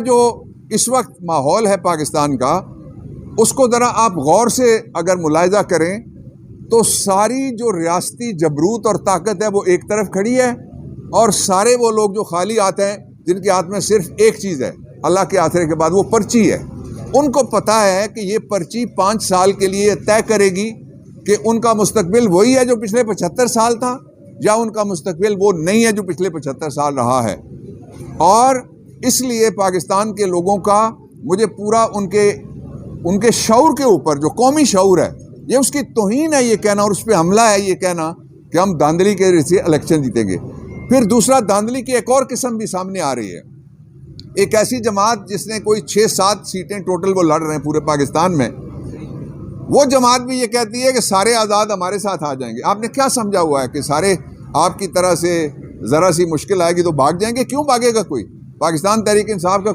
जो इस वक्त माहौल है पाकिस्तान का, उसको ज़रा आप गौर से अगर मुलाहिजा करें तो सारी जो रियासती जबरूत और ताकत है वो एक तरफ खड़ी है, और सारे वो लोग जो खाली आते हैं जिनके हाथ में सिर्फ एक चीज़ है अल्लाह के आसरे के बाद, वो पर्ची है। उनको पता है कि ये पर्ची 5 साल के लिए तय करेगी कि उनका मुस्तकबिल वही है जो पिछले 75 साल था, या उनका मुस्तकबिल वो नहीं है जो पिछले 75 साल रहा है। और इसलिए पाकिस्तान के लोगों का मुझे पूरा उनके शऊर के ऊपर, जो कौमी शऊर है, ये उसकी तौहीन है ये कहना, और उस पर हमला है ये कहना कि हम धांधली के जरिए इलेक्शन जीतेंगे। फिर दूसरा, धांधली की एक और किस्म भी सामने आ रही है। एक ऐसी जमात जिसने कोई 6-7 सीटें टोटल वो लड़ रहे हैं पूरे पाकिस्तान में, वो जमात भी ये कहती है कि सारे आज़ाद हमारे साथ आ जाएंगे। आपने क्या समझा हुआ है कि सारे आपकी तरह से ज़रा सी मुश्किल आएगी तो भाग जाएंगे? क्यों भागेगा कोई? पाकिस्तान तहरीक इंसाफ का